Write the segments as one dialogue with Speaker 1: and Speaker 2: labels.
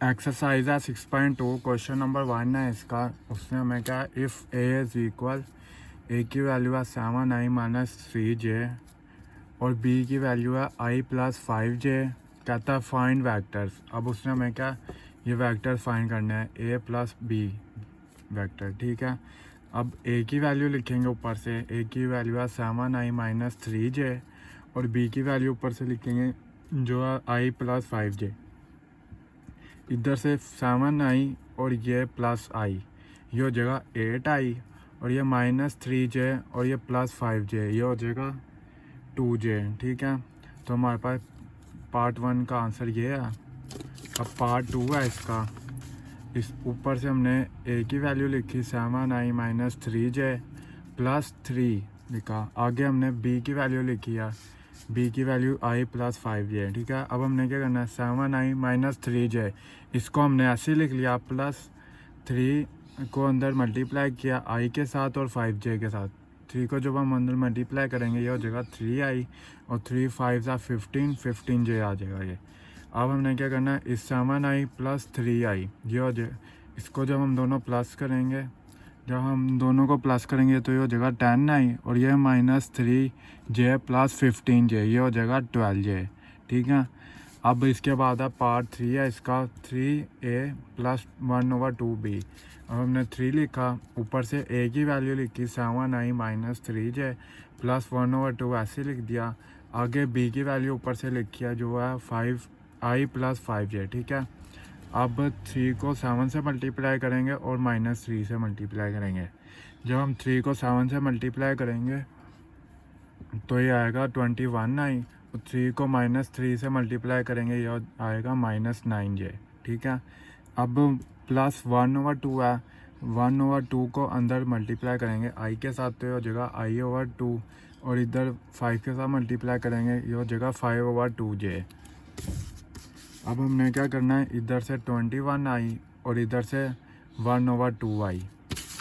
Speaker 1: Exercise है 6.2 question number 1 है इसका। उसने हमें क्या, इफ़ ए इज़ इक्वल, ए की वैल्यू है 7i माइनस 3j और बी की वैल्यू है i प्लस 5j। कहता है फाइंड वैक्टर्स। अब उसने हमें क्या, ये वैक्टर फाइंड करना है, ए प्लस बी वैक्टर। ठीक है, अब ए की वैल्यू लिखेंगे ऊपर से, ए की वैल्यू है 7i माइनस 3j और बी की वैल्यू ऊपर से लिखेंगे जो है i प्लस 5j। इधर से 7i और ये प्लस i, ये हो जाएगा 8i और ये माइनस 3j और ये प्लस 5j, ये हो जाएगा 2j। ठीक है, तो हमारे पास पार्ट 1 का आंसर ये है। अब पार्ट 2 है इसका। इस ऊपर से हमने a की वैल्यू लिखी 7i माइनस 3j प्लस 3 लिखा। आगे हमने b की वैल्यू लिखी है, b की वैल्यू i प्लस 5j। ठीक है, अब हमने क्या करना है, 7i माइनस 3j इसको हमने ऐसे लिख लिया, प्लस 3 को अंदर मल्टीप्लाई किया i के साथ और 5j के साथ। 3 को जब हम अंदर मल्टीप्लाई करेंगे ये हो जाएगा 3i और 3 5 15j आ जाएगा ये। अब हमने क्या करना है, इस 7i प्लस 3i ये हो जाए, इसको जब हम दोनों प्लस करेंगे, जब हम दोनों को प्लस करेंगे तो ये हो जाएगा 10i और ये माइनस 3j प्लस 15j, ये हो जाएगा 12j। ठीक है, अब इसके बाद है पार्ट 3 है इसका, 3a प्लस 1/2b। अब हमने 3 लिखा, ऊपर से a की वैल्यू लिखी 7i माइनस 3j प्लस 1/2 ऐसे लिख दिया। आगे b की वैल्यू ऊपर से लिखी है जो है 5i प्लस 5j। ठीक है, अब 3 को 7 से मल्टीप्लाई करेंगे और माइनस 3 से मल्टीप्लाई करेंगे। जब हम 3 को 7 से मल्टीप्लाई करेंगे तो ये आएगा 21i और 3 को माइनस 3 से मल्टीप्लाई करेंगे ये आएगा माइनस 9j। ठीक है, अब प्लस 1/2 है, 1/2 को अंदर मल्टीप्लाई करेंगे i के साथ तो ये हो जाएगा i/2 और इधर 5 के साथ मल्टीप्लाई करेंगे ये हो जाएगा 5/2j। अब हमने क्या करना है, इधर से 21i और इधर से 1/2i,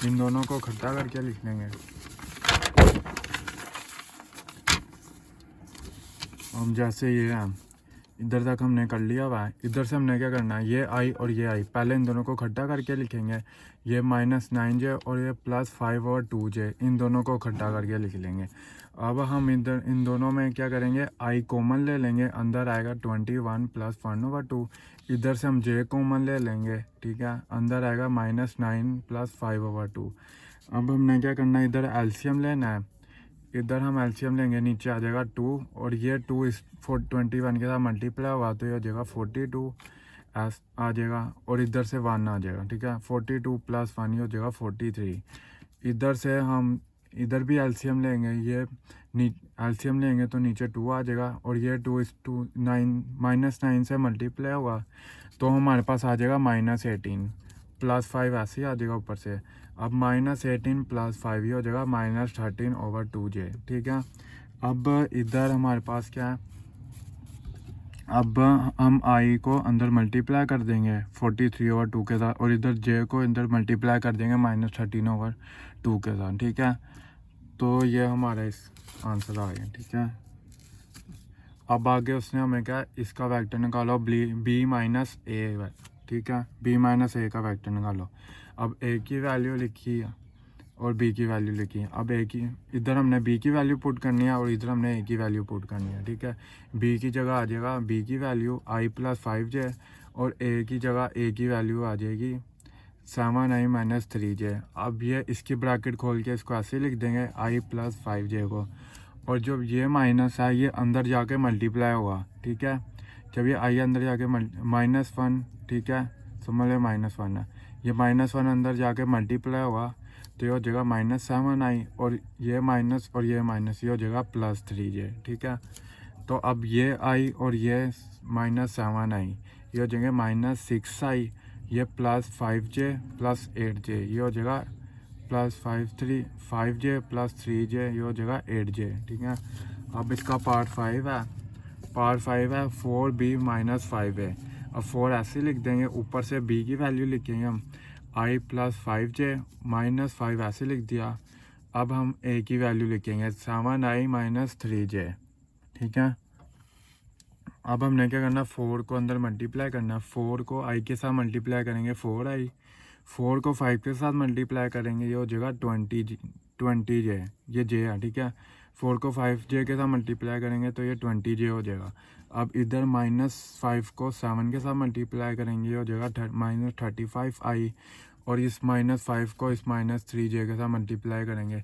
Speaker 1: इन दोनों को इकट्ठा करके लिख लेंगे। हम जैसे ये है, इधर तक हमने कर लिया हुआ है। इधर से हमने क्या करना है, ये i और ये i पहले इन दोनों को इकट्ठा करके लिखेंगे, ये माइनस 9j और ये प्लस 5/2j, इन दोनों को इकट्ठा करके लिख लेंगे। अब हम इधर इन दोनों में क्या करेंगे, i कॉमन ले लेंगे, अंदर आएगा 21 प्लस 1/2। इधर से हम j कॉमन ले लेंगे। ठीक है, अंदर आएगा माइनस 9 प्लस 5/2। अब हमने क्या करना है, इधर एलसीएम लेना है, इधर हम एलसीएम लेंगे, नीचे आ जाएगा 2 और ये 2 इस 21 के साथ मल्टीप्लाई हुआ तो ये हो जाएगा 42 एस आ जाएगा और इधर से 1 आ जाएगा। ठीक है, 42 प्लस 1 ये हो जाएगा 43। इधर से हम इधर भी एलसीएम लेंगे, ये एलसीएम लेंगे तो नीचे 2 आ जाएगा और ये 2 इस 2 9 माइनस 9 से मल्टीप्लाई हुआ तो हमारे पास आ जाएगा माइनस 18 प्लस 5 ऐसे ही आ जाएगा ऊपर से। अब माइनस 18 प्लस 5 ये हो जाएगा माइनस 13/2j। ठीक है, अब इधर हमारे पास क्या है, अब हम i को अंदर मल्टीप्लाई कर देंगे 43/2 के साथ और इधर j को अंदर मल्टीप्लाई कर देंगे माइनस 13/2 के साथ। ठीक है, तो ये हमारा इस आंसर आ गया। ठीक है, अब आगे उसने हमें क्या, इसका वेक्टर निकालो b माइनस a। ठीक है, b माइनस a का वेक्टर निकालो। अब a की वैल्यू लिखी है और b की वैल्यू लिखी है। अब a की इधर हमने b की वैल्यू पुट करनी है और इधर हमने a की वैल्यू पुट करनी है। ठीक है, b की जगह आ जाएगा b की वैल्यू i प्लस 5j और a की जगह a की वैल्यू आ जाएगी 7i माइनस 3j। अब ये इसकी ब्रैकेट खोल के इसको ऐसे लिख देंगे i प्लस 5j को, और जब ये माइनस है ये अंदर जाके मल्टीप्लाई होगा। ठीक है, जब ये i अंदर जाके -1, ठीक है, समझ लो -1 है, ये -1 अंदर जाके मल्टीप्लाई होगा तो ये हो जाएगा -7i और ये माइनस और ये माइनस, ये हो जाएगा प्लस 3j। ठीक है, तो अब ये i और ये -7i ये हो जाएंगे -6i, ये प्लस 5j प्लस 8j, ये हो जाएगा प्लस 5j प्लस 3j, ये हो जाएगा 8j। ठीक है, अब इसका पार्ट 5 है, पार्ट 5 है 4b माइनस 5a। अब 4 ऐसे लिख देंगे, ऊपर से b की वैल्यू लिखेंगे हम i प्लस 5j माइनस 5 ऐसे लिख दिया। अब हम a की वैल्यू लिखेंगे 7i माइनस 3j। ठीक है, अब हमने क्या करना, 4 को अंदर मल्टीप्लाई करना, 4 को i के साथ मल्टीप्लाई करेंगे 4i, 4 को 5 के साथ मल्टीप्लाई करेंगे, ये हो जाएगा 20j, ये j है, ठीक है। 4 को 5j के साथ मल्टीप्लाई करेंगे तो ये 20j हो जाएगा। अब इधर -5 को 7 के साथ मल्टीप्लाई करेंगे, ये हो जाएगा -35i, और इस -5 को इस -3j के साथ मल्टीप्लाई करेंगे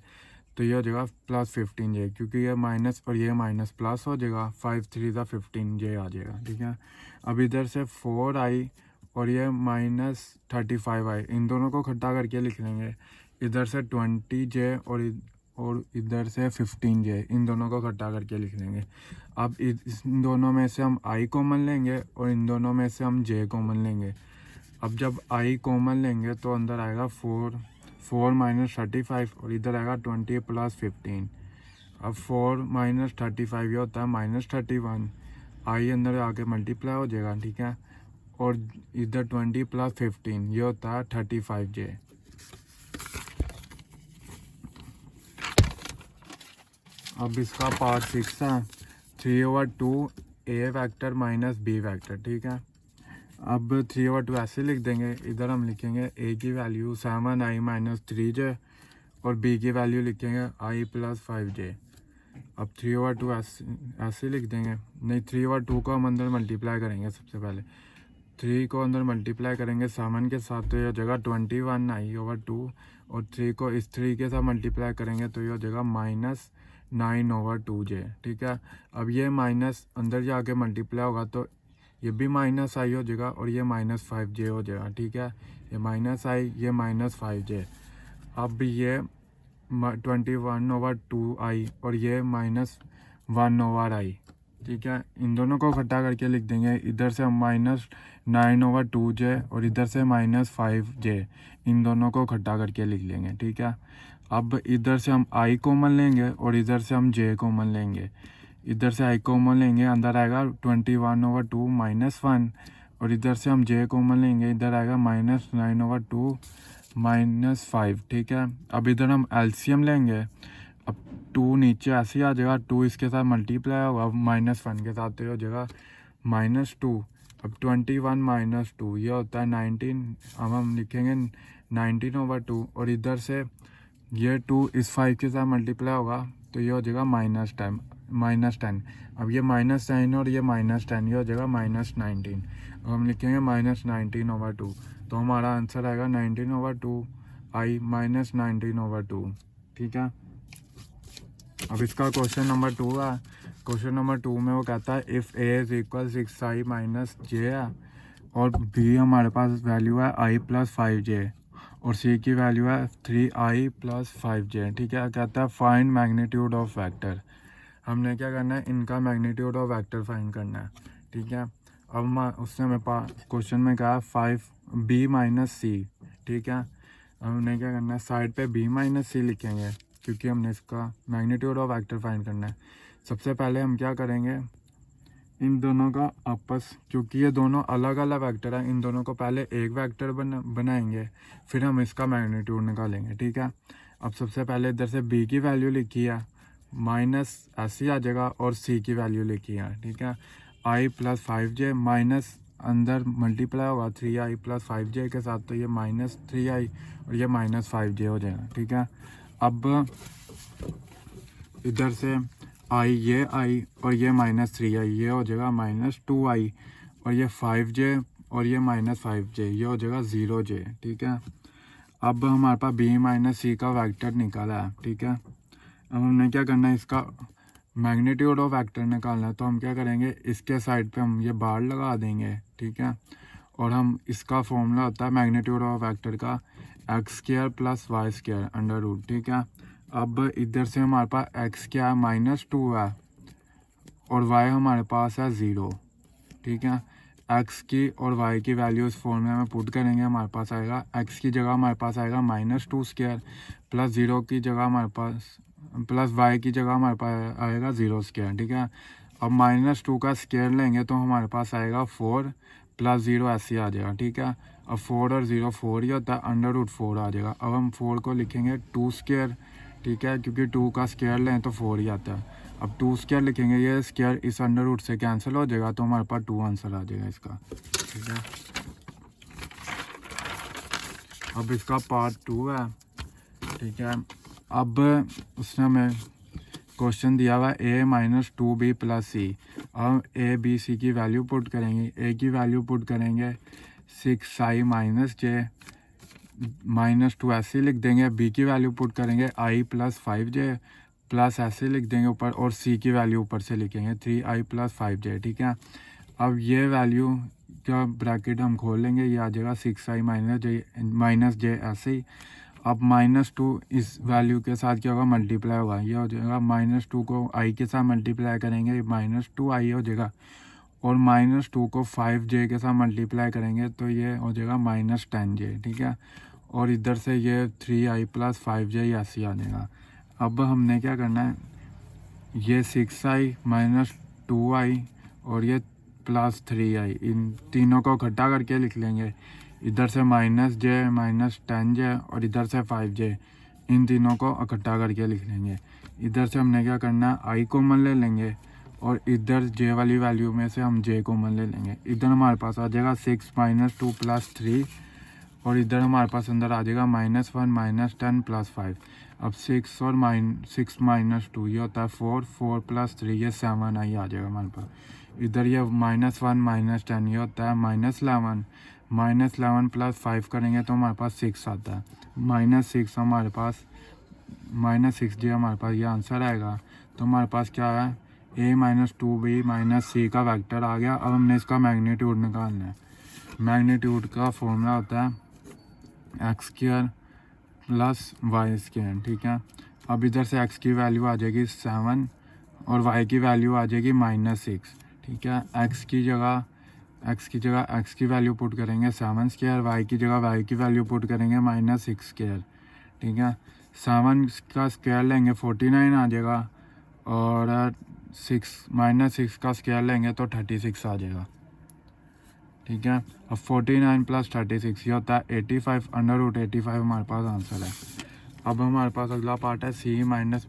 Speaker 1: तो ये हो जाएगा +15j, क्योंकि ये माइनस और ये माइनस प्लस हो जाएगा, 5 3 15j आ जाएगा, ठीक है। अब इधर से 4i और ये -35i, इन दोनों को इकट्ठा करके लिख लेंगे। इधर से 20j और इधर से 15j, इन दोनों को इकट्ठा करके लिख लेंगे। अब इन दोनों में से हम i कॉमन लेंगे और इन दोनों में से हम j कॉमन लेंगे। अब जब i कॉमन लेंगे तो अंदर आएगा 4 -35 और इधर आएगा 20 + 15। अब 4 - 35 ये होता है -31, i अंदर आके मल्टीप्लाई हो जाएगा, ठीक है। और इधर 20 + 15 ये होता है 35j। अब इसका पार्ट 6 है, 3/2 a vector minus b vector, ठीक है। अब 3/2 ऐसे लिख देंगे, इधर हम लिखेंगे a की वैल्यू 7i - 3j और b की वैल्यू लिखेंगे i + 5j। अब 3/2 ऐसे लिख देंगे, नहीं 3/2 को हम अंदर मल्टीप्लाई करेंगे। सबसे पहले 3 को अंदर मल्टीप्लाई करेंगे 7 के साथ तो ये हो जाएगा 21i/2, और 3 को इस 3 के साथ मल्टीप्लाई करेंगे तो ये हो जाएगा -9/2j, ठीक है। अब ये माइनस अंदर जाके मल्टीप्लाई होगा तो ये भी -i हो जाएगा और ये -5j हो जाएगा, ठीक है। ये -i, ये -5j। अब ये 21/2i और ये -1/i, ठीक है। इन दोनों को इकट्ठा करके लिख देंगे। इधर से हम -9/2j और इधर से -5j, इन दोनों को इकट्ठा करके लिख लेंगे, ठीक है। अब इधर से हम i कॉमन लेंगे और इधर से हम j कॉमन लेंगे। इधर से i कॉमन लेंगे, अंदर आएगा 21/2 -1, और इधर से हम j कॉमन लेंगे, इधर आएगा -9/2 -5, ठीक है। अब इधर हम एलसीएम लेंगे। अब 2 नीचे ऐसे ही आ जाएगा, 2 इसके साथ मल्टीप्लाई होगा -1 के साथ तो ये हो जाएगा -2। अब 21 - 2 ये होता है 19, अब हम लिखेंगे 19/2, और इधर से ये 2 इस 5 के साथ मल्टीप्लाई होगा तो ये हो जाएगा -10। अब ये -10 और ये -10, ये हो जाएगा -19। अब हम लिखेंगे -19/2, तो हमारा आंसर आएगा 19/2 i -19/2, ठीक है। अब इसका क्वेश्चन नंबर 2 है। क्वेश्चन नंबर 2 में वो कहता है इफ़ a = 6i - j है, और b हमारे पास वैल्यू है i + 5j, और c की वैल्यू है 3i + 5j, ठीक है। कहता है फाइंड मैग्नीट्यूड ऑफ वेक्टर। हमने क्या करना है, इनका मैग्नीट्यूड ऑफ वेक्टर फाइंड करना है, ठीक है। अब उसने मेरे पास क्वेश्चन में कहा 5b - c, ठीक है। हमने क्या करना है, साइड पे b - c लिखेंगे क्योंकि हमने इसका मैग्नीट्यूड ऑफ वेक्टर फाइंड करना है। सबसे पहले हम क्या करेंगे, इन दोनों का आपस, क्योंकि ये दोनों अलग अलग वेक्टर हैं, इन दोनों को पहले एक वेक्टर बनाएंगे, फिर हम इसका मैग्नीट्यूड निकालेंगे, ठीक है। अब सबसे पहले इधर से b की वैल्यू लिखी है, माइनस ऐसे आ जाएगा, और c की वैल्यू लिखी है, ठीक है। i + 5j माइनस अंदर मल्टीप्लाई होगा 3i + 5j के साथ तो ये -3i और ये -5j हो जाएगा, ठीक है। अब इधर से ये i और ये -3i, ये हो जाएगा -2i, और ये 5j और ये -5j, ये हो जाएगा 0j, ठीक है। अब हमारे पास b - c का वेक्टर निकाला है, ठीक है। अब हमने क्या करना है, इसका मैग्नीट्यूड ऑफ वेक्टर निकालना है, तो हम क्या करेंगे, इसके साइड पे हम ये बार लगा देंगे, ठीक है। और हम इसका फॉर्मूला होता है मैग्नीट्यूड ऑफ वेक्टर का x² + y², ठीक है। अब इधर से हमारे पास x क्या है, -2 है, और y हमारे पास है 0, ठीक है। x की और y की वैल्यू इस फॉर्मूले में पुट करेंगे, हमारे पास आएगा x की जगह हमारे पास आएगा -2² + 0 की जगह हमारे पास प्लस y की जगह हमारे पास आएगा 0², ठीक है। अब -2 का स्क्वायर लेंगे तो हमारे पास आएगा 4 + 0 ऐसे आ जाएगा, ठीक है। अब 4 और 0 4 ही होता है, √4 आ जाएगा। अब हम 4 को लिखेंगे 2², ठीक है, क्योंकि 2 का स्क्वायर लें तो 4 ही आता है। अब 2 स्क्वायर लिखेंगे, ये स्क्वायर इस अंडर रूट से कैंसिल हो जाएगा तो हमारे पास 2 आंसर आ जाएगा इसका। ठीक है, अब इसका पार्ट 2 है। ठीक है, अब उसने हमें क्वेश्चन दिया हुआ है a-2b + c। अब a b c की वैल्यू पुट करेंगे। a की वैल्यू पुट करेंगे 6i - j -2 ऐसे लिख देंगे। b की वैल्यू पुट करेंगे i + 5j प्लस ऐसे लिख देंगे ऊपर, और c की वैल्यू ऊपर से लिखेंगे 3i + 5j। ठीक है, अब ये वैल्यू का ब्रैकेट हम खोल लेंगे, ये आ जाएगा 6i - j ऐसे ही। अब -2 इस वैल्यू के साथ क्या होगा, मल्टीप्लाई होगा, ये हो जाएगा -2 को i के साथ मल्टीप्लाई करेंगे -2i हो जाएगा, और -2 को 5j के साथ मल्टीप्लाई करेंगे तो ये हो जाएगा -10j। ठीक है, और इधर से ये 3i + 5j ऐसे आ जाएगा। अब हमने क्या करना है, ये 6i - 2i और ये +3i, इन तीनों को इकट्ठा करके लिख लेंगे। इधर से -j -10j और इधर से 5j, इन तीनों को इकट्ठा करके लिख लेंगे। इधर से हमने क्या करना है, i कॉमन ले लेंगे, और इधर j वाली वैल्यू में से हम j कॉमन ले लेंगे। इधर हमारे पास आ जाएगा 6 - 2 + 3, और इधर हमारे पास अंदर आ जाएगा -1 -10 + 5। अब 6 और 6 - 2 ये होता है 4, 4 + 3 ये 7i आ जाएगा हमारे पास। इधर ये -1 -10 ये होता है -11, -11 + 5 करेंगे तो हमारे पास 6 आता है। -6 हमारे पास -6j हमारे पास ये आंसर आएगा। तो हमारे पास क्या है, a - 2b - c का वेक्टर आ गया। अब हमने इसका मैग्नीट्यूड निकालना है। मैग्नीट्यूड का फॉर्मूला होता है x² + y²। ठीक है, अब इधर से x की वैल्यू आ जाएगी 7 और y की वैल्यू आ जाएगी -6। ठीक है, x की जगह x की वैल्यू पुट करेंगे 7², y की जगह y की वैल्यू पुट करेंगे -6²। ठीक है, 7 का स्क्वायर लेंगे 49 आ जाएगा, और 6 का स्क्वायर लेंगे तो 36 आ जाएगा। ठीक है, अब 49 + 36 ये होता है 85, √85 हमारे पास आंसर है। अब हमारे पास अगला पार्ट है c -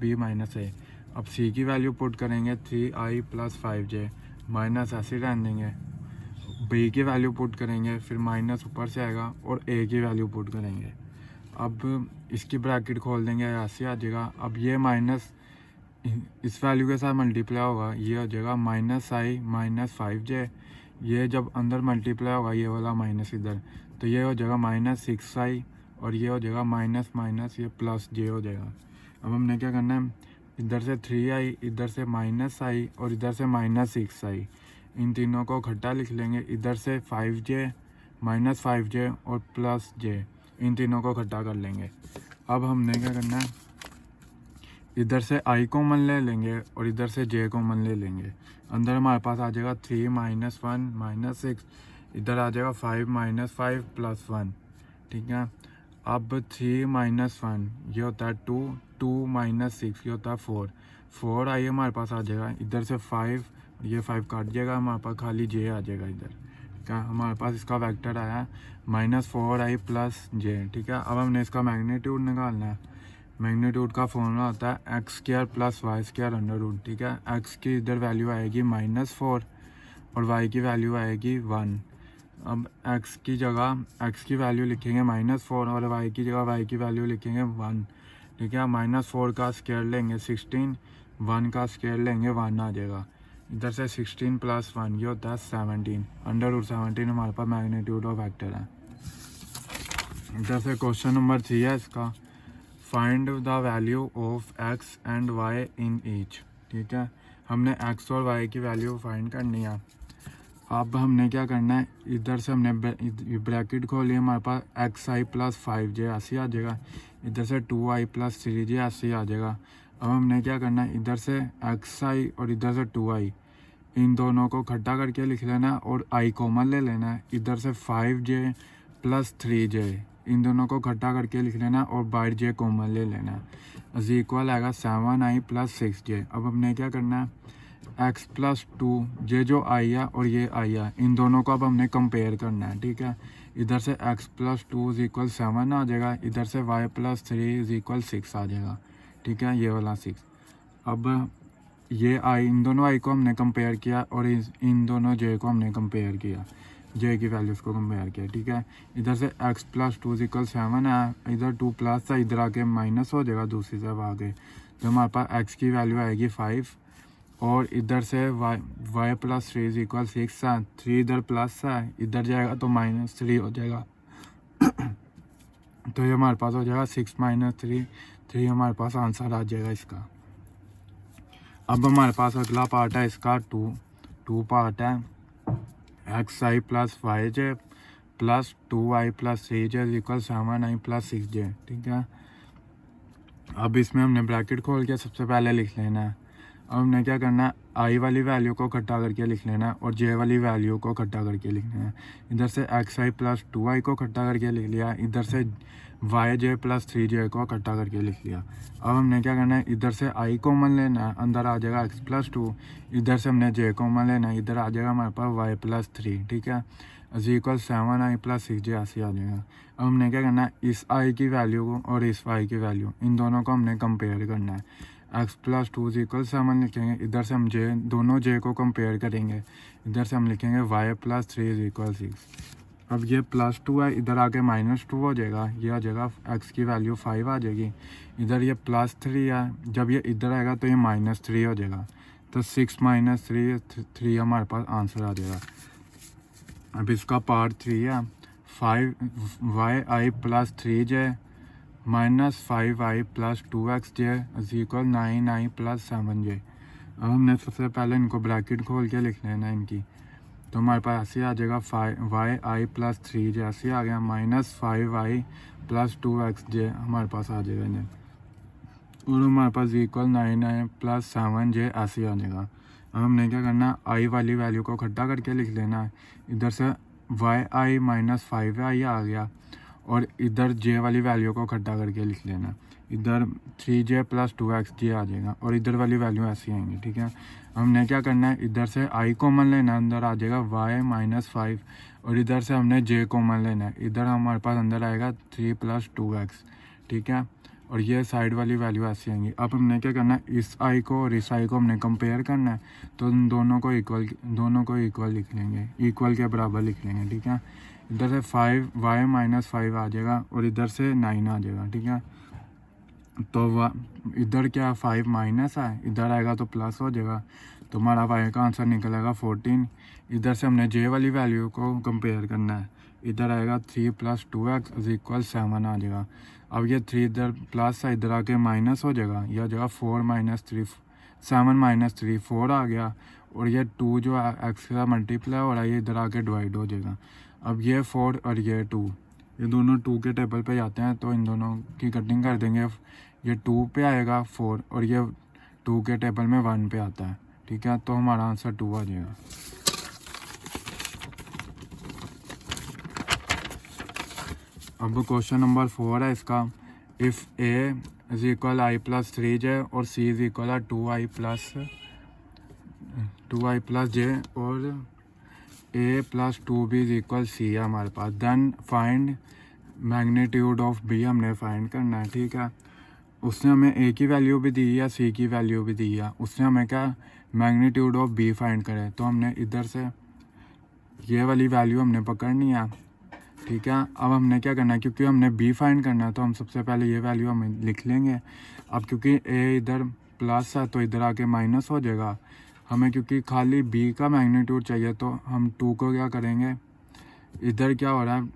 Speaker 1: b - a। अब c की वैल्यू पुट करेंगे 3i + 5j, माइनस ऐसे रहने देंगे। b की वैल्यू पुट करेंगे, फिर माइनस ऊपर से आएगा, और a की वैल्यू पुट करेंगे। अब इसकी ब्रैकेट खोल देंगे, ऐसे आ जाएगा। अब ये माइनस इस वैल्यू के साथ मल्टीप्लाई होगा, ये हो जाएगा -i - 5j। ये जब अंदर मल्टीप्लाई होगा ये वाला माइनस इधर, तो ये हो जाएगा -6i, और ये हो जाएगा माइनस माइनस ये +j हो जाएगा। अब हमने क्या करना है, इधर से 3i, इधर से -i और इधर से -6i, इन तीनों को इकट्ठा लिख लेंगे। इधर से 5j -5j और +j, इन तीनों को इकट्ठा कर लेंगे। अब हमने क्या करना है, इधर से i कॉमन ले लेंगे और इधर से j कॉमन ले लेंगे। अंदर हमारे पास आ जाएगा 3 - 1 - 6, इधर आ जाएगा 5 - 5 + 1। ठीक है, अब 3 - 1 ये होता है 2, 2 - 6 ये होता है 4, 4i हमारे पास आ जाएगा। इधर से 5, ये 5 काट जाएगा, हमारे पास खाली j आ जाएगा इधर। ठीक है, हमारे पास इसका वेक्टर आया -4i + j। ठीक है, अब हमने इसका मैग्नीट्यूड निकालना है। मैग्नीट्यूड का फॉर्मूला होता है x² + y²√। ठीक है, x की इधर वैल्यू आएगी -4 और y की वैल्यू आएगी 1। अब x की जगह x की वैल्यू लिखेंगे -4 और y की जगह y की वैल्यू लिखेंगे 1। ठीक है, -4 का स्क्वायर लेंगे 16, 1 का स्क्वायर लेंगे 1 आ जाएगा। इधर से 16 + 1 ये होता है 17, √17 हमारे पास मैग्नीट्यूड ऑफ वेक्टर है। इधर से क्वेश्चन नंबर 3 है इसका, find the value of x and y in each. ठीक है, हमने x और y की वैल्यू फाइंड करनी है। अब हमने क्या करना है, इधर से हमने ब्रैकेट खोली, हमारे पास xi + 5j ऐसे आ जाएगा। इधर से 2i + 3j ऐसे आ जाएगा। अब हमने क्या करना है, इधर से xi और इधर से 2i, इन दोनों को इकट्ठा करके लिख लेना है और i कॉमन ले लेना है। इधर से 5j + 3j, इन दोनों को इकट्ठा करके लिख लेना और बाहर j कॉमन ले लेना है। इज इक्वल आएगा 7i + 6j। अब हमने क्या करना है, x + 2j जो i है और ये i है, इन दोनों को अब हमने कंपेयर करना है। ठीक है, इधर से x + 2 = 7 आ जाएगा, इधर से y + 3 = 6 आ जाएगा। ठीक है, ये वाला 6। अब ये आई, इन दोनों आई को हमने कंपेयर किया और इन दोनों जे को हमने कंपेयर किया, जे की वैल्यूज़ को कंपेयर किया, ठीक है। इधर से x प्लस 2 इक्वल 7 है, इधर 2 प्लस था, इधर आके माइनस हो जाएगा दूसरी तरफ आगे, तो हमारे पास x की वैल्यू आएगी 5 और इधर से y प्लस 3 इक्वल 6 है, 3 इधर प्लस है, इधर जाएगा तो -3 हो जाएगा तो ये हमारे पास हो जाएगा 6 - 3 हमारे पास आंसर आ जाएगा इसका। अब हमारे पास अगला पार्ट है इसका टू पार्ट है x i plus y j plus 2i plus 3j equal 7i plus 6j, ठीक है। अब इसमें हमने ब्रैकेट खोल के सबसे पहले लिख लेना है। अब हमने क्या करना है, आई वाली वैल्यू को इकट्ठा करके लिख लेना है और जे वाली वैल्यू को इकट्ठा करके लिखना है। इधर से एक्स आई प्लस 2i को इकट्ठा करके लिख लिया, इधर से वाई जे प्लस 3j को इकट्ठा करके लिख लिया। अब हमने क्या करना है, इधर से आई कॉमन लेना है, अंदर आ जाएगा x प्लस 2, इधर से हमने जे कॉमन लेना है, इधर आ जाएगा हमारे पास y प्लस 3, ठीक है, इक्वल 7i प्लस 6j ऐसे आ जाएगा। अब हमने क्या करना है, इस i की वैल्यू को और इस y की वैल्यू इन दोनों को हमने कंपेयर करना है। x प्लस 2 इक्वल 7 लिखेंगे, इधर से हम दोनों j को कंपेयर करेंगे, इधर से हम लिखेंगे y प्लस 3 इक्वल 6। अब ये प्लस 2 है, इधर आके -2 हो जाएगा, ये आ जाएगा x की वैल्यू 5 आ जाएगी, इधर ये प्लस 3 है, जब ये इधर आएगा तो ये -3 हो जाएगा, तो 6 - 3 हमारे पास आंसर आ जाएगा। अब इसका पार्ट 3 है 5y plus 3j minus 5i plus 2xj equal 9i plus 7j। अब हमने सबसे पहले इनको ब्रैकेट खोल के लिख लेना है इनकी, तो हमारे पास ऐसे आ जाएगा 5y प्लस 3j ऐसे आ गया, माइनस 5i प्लस 2xj हमारे पास आ जाएगा इन्हें, और हमारे पास इक्वल 9i प्लस 7j ऐसे आ जाएगा। अब हमने क्या करना है, आई वाली वैल्यू को इकट्ठा करके लिख लेना है, इधर से yi माइनस 5i आ गया और इधर j वाली वैल्यू को इकट्ठा करके लिख लेना, इधर 3j प्लस 2xj आ जाएगा और इधर वाली वैल्यू ऐसी आएंगी, ठीक है। हमने क्या करना है, इधर से i कॉमन लेना है, अंदर आ जाएगा y माइनस 5 और इधर से हमने j कॉमन लेना है, इधर हमारे पास अंदर आएगा 3 प्लस 2x, ठीक है, और ये साइड वाली वैल्यू ऐसी आएंगी। अब हमने क्या करना है, इस i को और इस i को हमने कंपेयर करना है, तो इन दोनों को इक्वल लिख लेंगे, इक्वल के बराबर लिख लेंगे, ठीक है। इधर से 5y माइनस 5 आ जाएगा और इधर से 9 आ जाएगा, ठीक है। तो इधर क्या 5 माइनस है, इधर आएगा तो प्लस हो जाएगा, तो हमारा y का आंसर निकलेगा 14। इधर से हमने j वाली वैल्यू को कंपेयर करना है, इधर आएगा 3 प्लस 2x इक्वल 7 आ जाएगा। अब ये 3 इधर प्लस है, इधर आके माइनस हो जाएगा, यह हो जाएगा 4 माइनस 3 7 माइनस 3 4 आ गया, और ये 2 जो x का मल्टीप्लाई हो रहा है ये इधर आके डिवाइड हो जाएगा। अब ये 4 और ये 2, ये दोनों 2 के टेबल पे जाते हैं, तो इन दोनों की कटिंग कर देंगे, ये 2 पे आएगा 4 और ये 2 के टेबल में 1 पे आता है, ठीक है, तो हमारा आंसर 2 आ जाएगा। अब क्वेश्चन नंबर 4 है इसका, if a is equal i plus 3j और c is equal 2i plus j और a plus 2b is equal c है हमारे पास, then find magnitude of b हमने फाइंड करना है, ठीक है। उसने हमें a की वैल्यू भी दी है, c की वैल्यू भी दी है, उसने हमें क्या मैग्नीट्यूड ऑफ b फाइंड करे, तो हमने इधर से ये वाली वैल्यू हमने पकड़नी है, ठीक है। अब हमने क्या करना है, क्योंकि हमने b फाइंड करना है तो हम सबसे पहले ये वैल्यू हम लिख लेंगे। अब क्योंकि a इधर प्लस है तो इधर आके माइनस हो जाएगा, हमें क्योंकि खाली b का मैग्नीट्यूड चाहिए, तो हम 2 को क्या करेंगे, इधर क्या हो रहा है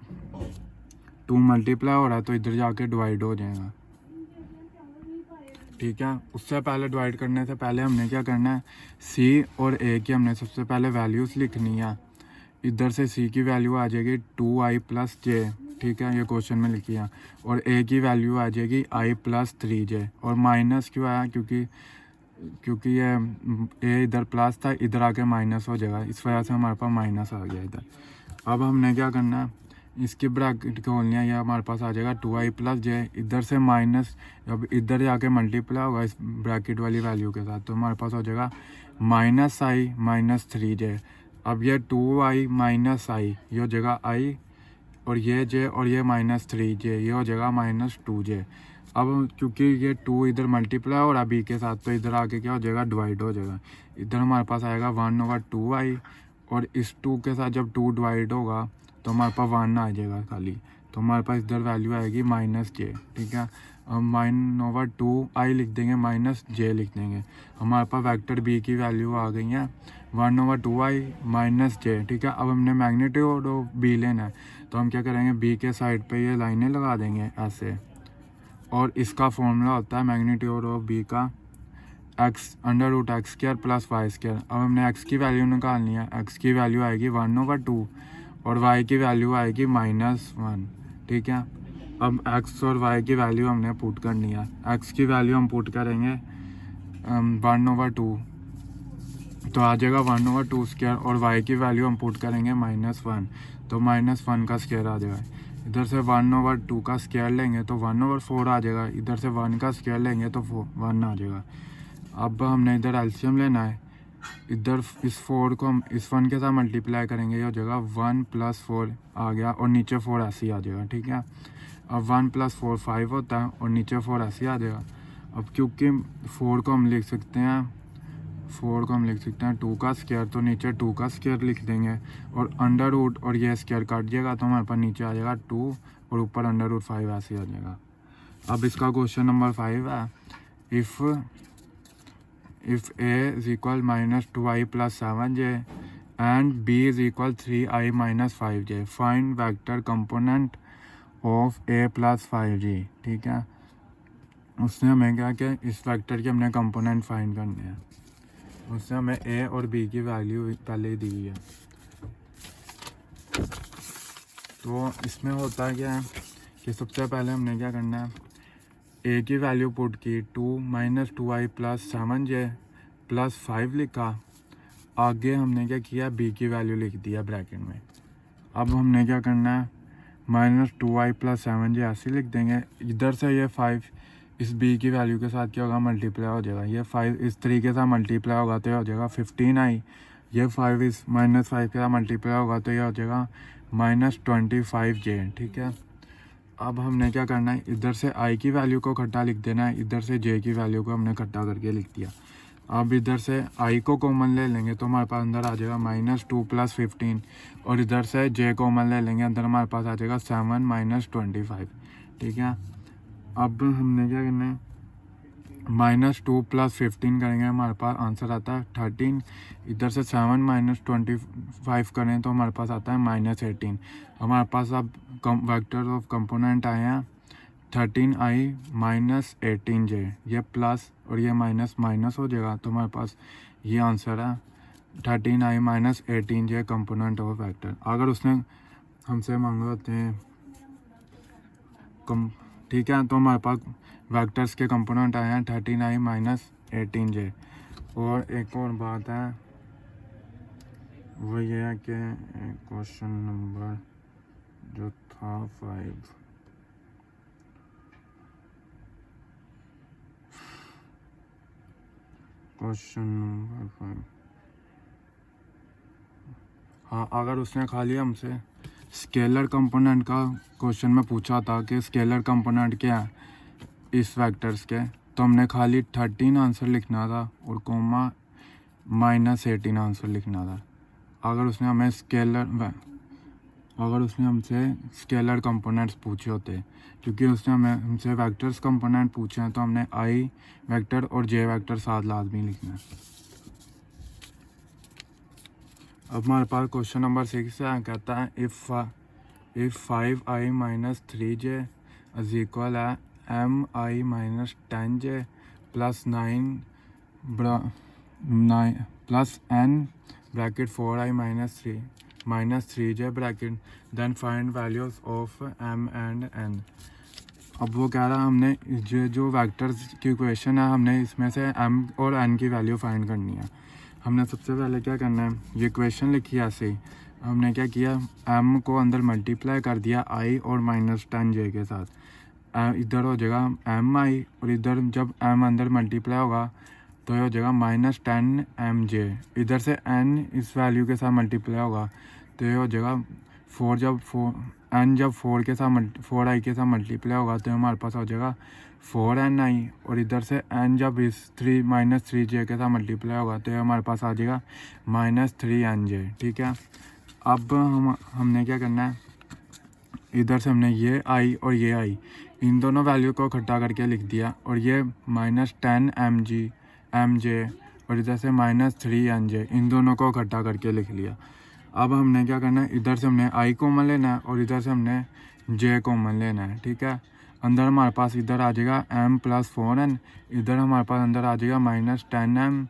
Speaker 1: 2 मल्टीप्लाई हो रहा है तो इधर जाके डिवाइड हो जाएगा, ठीक है। उससे पहले डिवाइड करने से पहले हमने क्या करना है, c और a की हमने सबसे पहले वैल्यूज़ लिखनी है। इधर से c की वैल्यू आ जाएगी 2i प्लस j, ठीक है, ये क्वेश्चन में लिखी है, और a की वैल्यू आ जाएगी i प्लस 3j, और माइनस क्यों आया, क्योंकि ये a इधर प्लस था, इधर आके माइनस हो जाएगा, इस वजह से हमारे पास माइनस आ गया इधर। अब हमने क्या करना है, इसकी ब्रैकेट खोलनी है, ये हमारे पास आ जाएगा 2i प्लस j, इधर से माइनस, अब इधर जाके मल्टीप्लाई होगा इस ब्रैकेट वाली वैल्यू के साथ, तो हमारे पास हो जाएगा -i माइनस 3j। अब ये 2i माइनस i ये हो जाएगा i, और ये j और ये -3j ये हो जाएगा -2j। अब क्योंकि ये 2 इधर मल्टीप्लाई हो रहा है बी के साथ, तो इधर आके क्या हो जाएगा, डिवाइड हो जाएगा। इधर हमारे पास आएगा 1/2i, और इस 2 के साथ जब 2 डिवाइड होगा तो हमारे पास 1 आ जाएगा खाली, तो हमारे पास इधर वैल्यू आएगी -j। ठीक है, हम 1/2i लिख देंगे, -j लिख देंगे। हमारे पास वेक्टर बी की वैल्यू आ गई है 1/2i -j। ठीक है, अब हमने मैग्नीट्यूड ऑफ बी लेना है, तो हम क्या करेंगे, बी के साइड पे ये लाइनें लगा देंगे ऐसे, और इसका फॉर्मूला होता है मैग्नीट्यूड ऑफ बी का x√x² + y²। अब हमने x की वैल्यू निकालनी है, x की वैल्यू आएगी 1/2 और y की वैल्यू आएगी -1। ठीक है, अब x और y की वैल्यू हमने पुट करनी है। x की वैल्यू हम पुट करेंगे 1/2, तो आ जाएगा 1/2², और y की वैल्यू हम पुट करेंगे -1, तो -1 का स्क्वायर आ जाएगा। इधर से 1/2 का स्क्वायर लेंगे तो 1/4 आ जाएगा, इधर से 1 का स्क्वायर लेंगे तो 1 आ जाएगा। अब हमने इधर एलसीएम लेना है, इधर इस 4 को हम इस 1 के साथ मल्टीप्लाई करेंगे, ये हो जाएगा 1 + 4 आ गया, और नीचे 4 ऐसे ही आ जाएगा। ठीक है, अब 1 + 4 5 होता है, और नीचे 4 ऐसे ही आ जाएगा। अब क्योंकि 4 को हम लिख सकते हैं 2 का स्क्वायर, तो नीचे 2 का स्क्वायर लिख देंगे, और अंडर रूट और ये स्क्वायर काट जाएगा, तो हमारे पास नीचे आ जाएगा 2 और ऊपर √5 ऐसे आ जाएगा। अब इसका क्वेश्चन नंबर 5 है, if a is equal -2i + 7j and b is equal 3i - 5j, find vector component of a + 5j। ठीक है, उसने हमें क्या किया, इस वेक्टर के हमने कंपोनेंट फाइंड करने हैं। उससे हमें a और b की वैल्यू पहले ही दी हुई है। तो इसमें होता है क्या है कि सबसे पहले हमने क्या करना है, a की वैल्यू पुट की 2 - 2i + 7j + 5 लिखा। आगे हमने क्या किया, b की वैल्यू लिख दिया ब्रैकेट में। अब हमने क्या करना है, -2i + 7j ऐसे लिख देंगे। इधर से ये 5 इस b की वैल्यू के साथ क्या होगा, मल्टीप्लाई हो जाएगा। ये 5 इस 3 के साथ मल्टीप्लाई होगा तो ये हो जाएगा 15i। ये 5 इस -5 के साथ मल्टीप्लाई होगा तो ये हो जाएगा -25j। ठीक है, अब हमने क्या करना है, इधर से i की वैल्यू को इकट्ठा लिख देना है, इधर से j की वैल्यू को हमने इकट्ठा करके लिख दिया। अब इधर से i को कॉमन ले लेंगे तो हमारे पास अंदर आ जाएगा -2 + 15, और इधर से j कॉमन ले लेंगे, अंदर हमारे पास आ जाएगा 7 - 25। ठीक है, अब हमने क्या करना है, -2 + 15 करेंगे, हमारे पास आंसर आता है 13। इधर से 7 - 25 करें तो हमारे पास आता है -18। हमारे पास अब वेक्टर ऑफ कंपोनेंट आए हैं 13i - 18j, ये प्लस और ये माइनस माइनस हो जाएगा, तो हमारे पास ये आंसर है 13i - 18j component of vector. अगर उसने हमसे मांगे होते हैं ठीक है, तो हमारे पास वेक्टर्स के कंपोनेंट आए हैं 13i - 18j। और एक और बात है वो ये है कि क्वेश्चन नंबर जो था 5, क्वेश्चन नंबर 5, हाँ, अगर उसने खाली हमसे स्केलर कंपोनेंट का क्वेश्चन में पूछा था कि स्केलर कंपोनेंट क्या है इस वेक्टर्स के, तो हमने खाली 13 आंसर लिखना था और कोमा -18 आंसर लिखना था। अगर उसने हमसे स्केलर कंपोनेंट्स पूछे होते, क्योंकि उसने हमसे वेक्टर्स कंपोनेंट पूछे हैं, तो हमने i वेक्टर और j वेक्टर साथ लाजमी लिखना है। अब हमारे पास क्वेश्चन नंबर 6 है, कहता है if 5i - 3j is equal है mi - 10j + 9 plus n bracket 4i - 3j bracket, then find values of m and n। अब वो कह रहा है हमने जो वेक्टर्स की इक्वेशन है, हमने इसमें से m और n की वैल्यू फाइंड करनी है। हमने सबसे पहले क्या करना है, ये इक्वेशन लिखी है ऐसे ही, हमने क्या किया, m को अंदर मल्टीप्लाई कर दिया i और -10j के साथ, इधर हो जाएगा mi, और इधर जब m अंदर मल्टीप्लाई होगा तो ये हो जाएगा -10mj। इधर से n इस वैल्यू के साथ मल्टीप्लाई होगा तो ये हो जाएगा 4, जब n जब 4i के साथ मल्टीप्लाई होगा तो हमारे पास हो जाएगा 4ni, और इधर से n जब इस 3 के साथ मल्टीप्लाई होगा तो हमारे पास आ जाएगा -3nj। ठीक है, अब हमने क्या करना है, इधर से हमने ये i और ये i इन दोनों वैल्यू को इकट्ठा करके लिख दिया, और ये -10mj और इधर से -3nj इन दोनों को इकट्ठा करके लिख लिया। अब हमने क्या करना है, इधर से हमने i कॉमन लेना है और इधर से हमने j कॉमन लेना है। ठीक है, अंदर हमारे पास इधर आ जाएगा m + 4n, इधर हमारे पास अंदर आ जाएगा -10m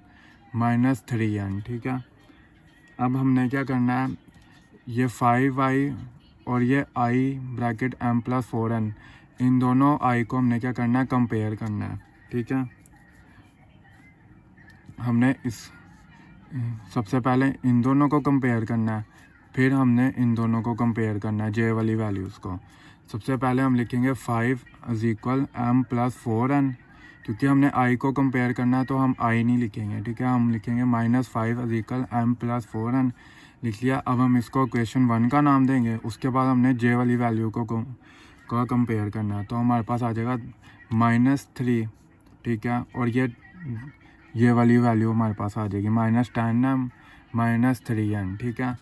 Speaker 1: - 3n। ठीक है, अब हमने क्या करना है, ये 5i और ये i ब्रैकेट m + 4n इन दोनों i को हमने क्या करना है, कंपेयर करना है। ठीक है, हमने सबसे पहले इन दोनों को कंपेयर करना है, फिर हमने इन दोनों को कंपेयर करना है j वाली वैल्यूज़ को। सबसे पहले हम लिखेंगे 5 = m + 4n, क्योंकि हमने i को कंपेयर करना है तो हम i नहीं लिखेंगे। ठीक है, हम लिखेंगे -5 = m + 4n लिख लिया। अब हम इसको इक्वेशन 1 का नाम देंगे, उसके बाद हमने j वाली वैल्यू को कंपेयर करना है, तो हमारे पास आ जाएगा -3। ठीक है, और ये वाली वैल्यू हमारे पास आ जाएगी -10m - 3n। ठीक है,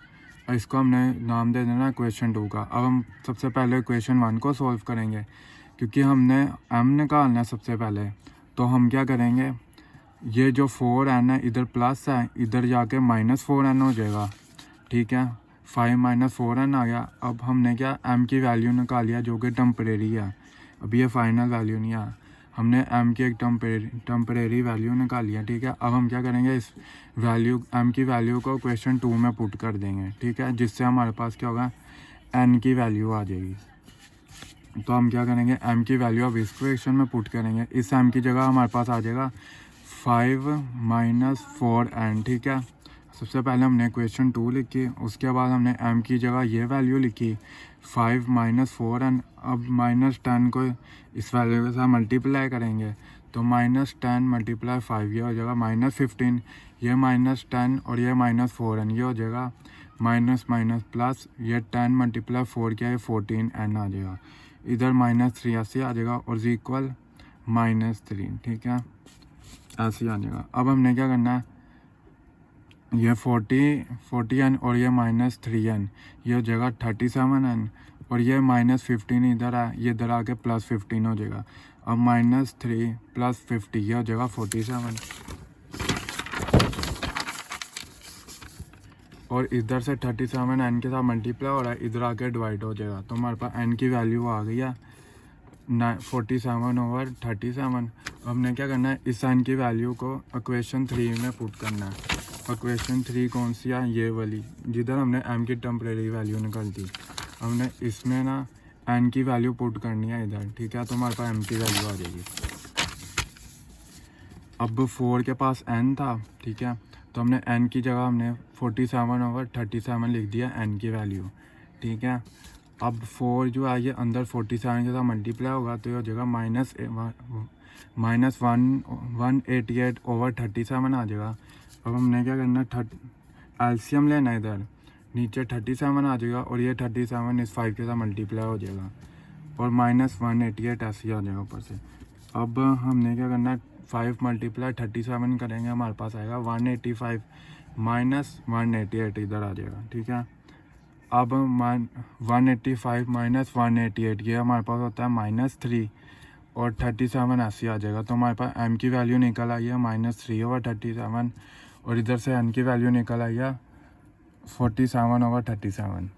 Speaker 1: और इसको हमने नाम दे देना इक्वेशन 2 का। अब हम सबसे पहले इक्वेशन 1 को सॉल्व करेंगे, क्योंकि हमने m निकालना है सबसे पहले, तो हम क्या करेंगे, ये जो 4n है इधर प्लस है, इधर जाके -4n हो जाएगा। ठीक है, 5 - 4n आ गया। अब हमने क्या m की वैल्यू निकाल लिया जो कि टेम्परेरी है, अभी ये फाइनल वैल्यू नहीं है, हमने m की एक टेम्परेरी वैल्यू निकाल लिया। ठीक है, अब हम क्या करेंगे, इस m की वैल्यू को क्वेश्चन 2 में पुट कर देंगे। ठीक है, जिससे हमारे पास क्या होगा, n की वैल्यू आ जाएगी। तो हम क्या करेंगे, m की वैल्यू अब इस क्वेश्चन में पुट करेंगे, इस m की जगह हमारे पास आ जाएगा 5 - 4n। ठीक है, सबसे पहले हमने क्वेश्चन 2 लिखी, उसके बाद हमने m की जगह ये वैल्यू लिखी 5 - 4n। अब -10 को इस वैल्यू के साथ मल्टीप्लाई करेंगे, तो -10 × 5 ये हो जाएगा -15, ये -10 और ये -4n ये हो जाएगा माइनस प्लस, ये 10 × 4 क्या है 14n आ जाएगा, इधर -83 आ जाएगा और इक्वल -3। ठीक है, ऐसे आ जाएगा। अब हमने क्या करना है, ये 40n और ये -3n ये हो जाएगा 37n, और ये -15 इधर है, ये इधर आके +15 हो जाएगा। अब -3 + 50 ये हो जाएगा 47, और इधर से 37n के साथ मल्टीप्लाई हो रहा है, इधर आके डिवाइड हो जाएगा, तो हमारे पास n की वैल्यू आ गई है 47/37। हमने क्या करना है, इस n की वैल्यू को इक्वेशन 3 में पुट करना है। इक्वेशन 3 कौन सी है, ये वाली, जिधर हमने m की टेम्परेरी वैल्यू निकाली थी, हमने इसमें ना n की वैल्यू पुट करनी है इधर। ठीक है, तो हमारे पास m की वैल्यू आ जाएगी। अब 4 के पास n था। ठीक है, तो हमने n की जगह हमने 47/37 लिख दिया n की वैल्यू। ठीक है, अब 4 जो है ये अंदर 47 के साथ मल्टीप्लाई होगा तो ये हो जाएगा -188/37 आ जाएगा। अब हमने क्या करना है, एलसीएम लेना है, इधर नीचे 37 आ जाएगा और ये 37 इस 5 के साथ मल्टीप्लाई हो जाएगा और -188 ऐसे आ जाएगा ऊपर से। अब हमने क्या करना है, 5 × 37 करेंगे, हमारे पास आएगा 185 -188 इधर आ जाएगा। ठीक है, अब 185 - 188 ये हमारे पास होता है -3 और 37 ऐसे आ जाएगा, तो हमारे पास m की वैल्यू निकल आई है -3/37 और इधर से n की वैल्यू निकल आई है 47/37।